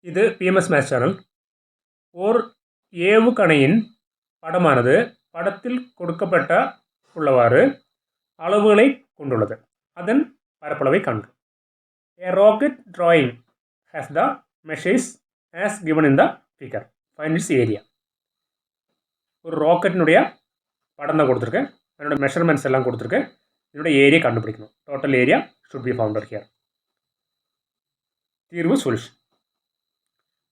இது BMS maths channel. ஓர் ஏவுகணையின் படமானது படத்தில் கொடுக்கப்பட்ட உள்ளவாறு அளவுகளை கொண்டுள்ளது. அதன் பரப்பளவை காண்க. A rocket drawing has the measures as given in the figure. Find its area. ஒரு ராக்கெட்டினுடைய படம் தான் கொடுத்துருக்கேன். அதனோட மெஷர்மெண்ட்ஸ் எல்லாம் கொடுத்துருக்கேன். இதோட ஏரியா கண்டுபிடிக்கணும். Total area should be found here. தீர்வு சொல்யூஷன்.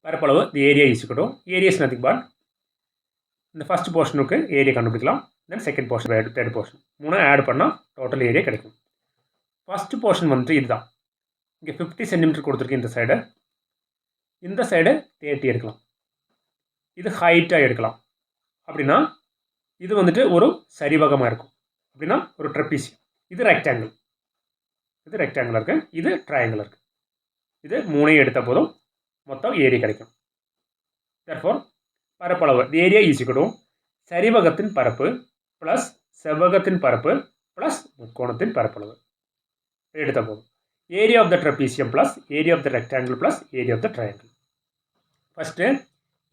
பரப்பளவு the area is equal to area is nothing but இந்த ஃபர்ஸ்ட் போர்ஷனுக்கு ஏரியா கண்டுபிடிக்கலாம். Then second portion, third portion, மூணு ஆட் பண்ணால் டோட்டல் ஏரியா கிடைக்கும். ஃபர்ஸ்ட் போர்ஷன் வந்துட்டு இதுதான். இங்கே 50 சென்டிமீட்டர் கொடுத்துருக்கு இந்த சைடு. இந்த சைடு 30 எடுக்கலாம். இது ஹைட்டாக எடுக்கலாம். அப்படின்னா இது வந்துட்டு ஒரு சரிவகமாக இருக்கும். அப்படின்னா ஒரு ட்ரெப்பீசியம். இது ரெக்டாங்கிள். இது ரெக்டாங்கிள் இருக்குது. இது ட்ரையாங்கிள் இருக்குது. இது மூணையும் எடுத்த போதும் மொத்தம் ஏரியா கிடைக்கும். தேர்ஃபோர் பரப்பளவு the area is equal to சரிவகத்தின் பரப்பு ப்ளஸ் செவ்வகத்தின் பரப்பு ப்ளஸ் முக்கோணத்தின் பரப்பளவு எடுத்த போதும். Area of the trapezium plus area of the rectangle plus area of the triangle. First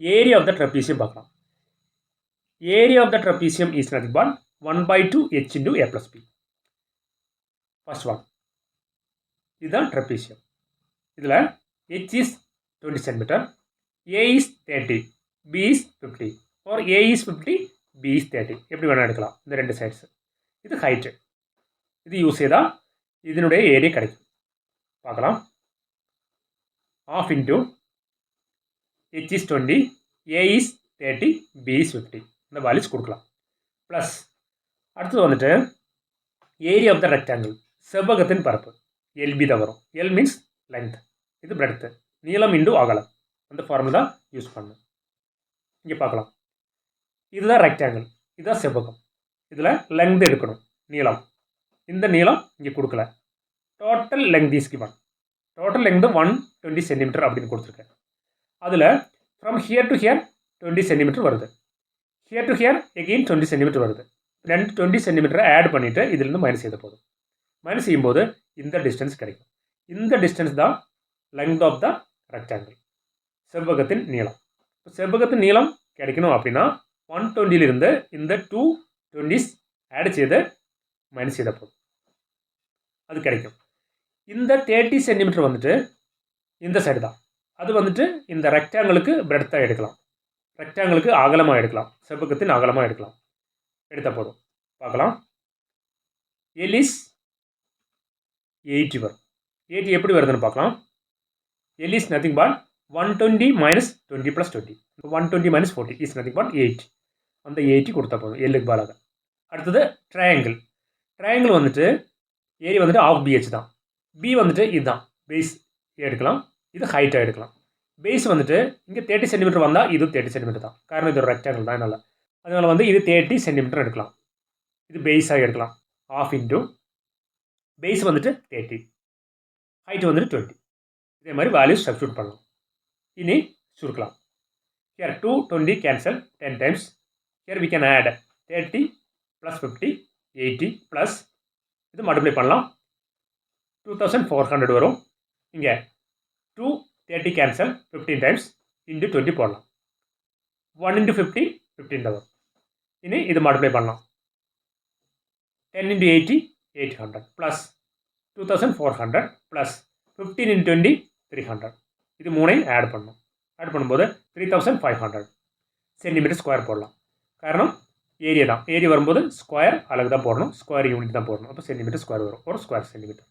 area of the trapezium பார்க்கலாம். Area of the trapezium is nothing but 1/2 h into a plus b. First one இதுதான் trapezium. இதில் h is 20 centimetre, a is 30, b is 50 or a is 50, b is 30 எப்படி வேணால் எடுக்கலாம். இந்த ரெண்டு sides. இது height. இது யூஸ் செய்தால் இதனுடைய ஏரியா கிடைக்கும். பார்க்கலாம். half into h is 20, a is 30, b is 50 இந்த வேல்யூஸ் கொடுக்கலாம். ப்ளஸ் அடுத்தது வந்துட்டு ஏரியா ஆஃப் த ரெக்டாங்கிள் செவ்வகத்தின் பரப்பு எல்பி தான் வரும். எல் மீன்ஸ் லென்த், இது பிரெட்த்து, நீளம் இன்டு அகலம். அந்த ஃபார்முலா தான் யூஸ் பண்ணணும். இங்கே பார்க்கலாம். இதுதான் ரெக்டாங்கிள், இதுதான் செவ்வகம். இதில் லென்த் எடுக்கணும், நீளம். இந்த நீளம் இங்கே கொடுக்கல. Total length is given. Total length 120 centimetre அப்படின்னு கொடுத்துருக்கேன். அதில் from here to here 20 centimetre வருது. Here to here again 20 centimetre வருது. 20 சென்டிமீட்டரை ஆட் பண்ணிவிட்டு இதிலிருந்து மைனஸ் செய்த போதும். மைனஸ் செய்யும்போது இந்த டிஸ்டன்ஸ் கிடைக்கும். இந்த டிஸ்டன்ஸ் தான் லென்த் ஆஃப் த ரெக்டாங்கிள், செவ்வகத்தின் நீளம். செவ்வகத்தின் நீளம் கிடைக்கணும் அப்படின்னா 120லிருந்து இந்த 220s ஆட் செய்து மைனஸ் செய்த போதும், அது கிடைக்கும். இந்த 30 சென்டிமீட்டர் வந்துட்டு இந்த சைடு தான். அது வந்துட்டு இந்த ரெக்டாங்கிளுக்கு பிரெட்த்தாக எடுக்கலாம், ரெக்டாங்கிளுக்கு அகலமாக எடுக்கலாம், செவ்வகத்தின் அகலமாக எடுக்கலாம். எடுத்த போதும் பார்க்கலாம். எலிஸ் 80 வரும். 80 எப்படி வருதுன்னு பார்க்கலாம். எலிஸ் nothing but 120 minus 20 plus 20. 120 minus 40 is nothing but 80. அந்த 80 கொடுத்தா போதும் எல்லுக்கு பாலாக. அடுத்தது ட்ரையாங்கிள். ட்ரையாங்கிள் வந்துட்டு ஏரியா வந்துட்டு ஆஃப் பிஹெச் தான். பி வந்துட்டு இதுதான் பேஸ் எடுக்கலாம், இது ஹைட்டாக எடுக்கலாம். பேஸ் வந்துட்டு இங்கே 30 சென்டிமீட்டர் வந்தால் இது 30 சென்டிமீட்டர் தான். காரணம் இது ஒரு ரெக்டாங்கிள் தான். அதனால் வந்து இது 30 சென்டிமீட்டர் எடுக்கலாம். இது பேஸாக எடுக்கலாம். ஆஃப் இன்ட்டு பேஸ் வந்துட்டு 30, ஹைட்டு வந்துட்டு 20. இதே மாதிரி வேல்யூஸ் சப்ஸ்டியூட் பண்ணலாம். இனி சுருக்கலாம். Here 220 cancel 10 times. Here we can add 30 plus 50 80 plus இது மல்டிப்ளை பண்ணலாம். 2400 வரும். இங்கே 230 கேன்சல் 15 டைம்ஸ் இன்ட்டு 20 போடலாம். 1 into 50 15 தான் வரும். இனி இது மல்டிப்ளை பண்ணலாம். 10 into 80 800 ப்ளஸ் 2400 ப்ளஸ் 15 into 20 300. இது மூணையும் ஆட் பண்ணணும். ஆட் பண்ணும்போது 3500 சென்டிமீட்டர் ஸ்கொயர் போடலாம். காரணம் ஏரியா தான். ஏரியா வரும்போது ஸ்கொயர் அழகு தான் போடணும், ஸ்கொயர் யூனிட் தான் போடணும். அப்போ சென்டிமீட்டர் ஸ்கொயர் வரும், ஒரு ஸ்கொயர் சென்டிமீட்டர்.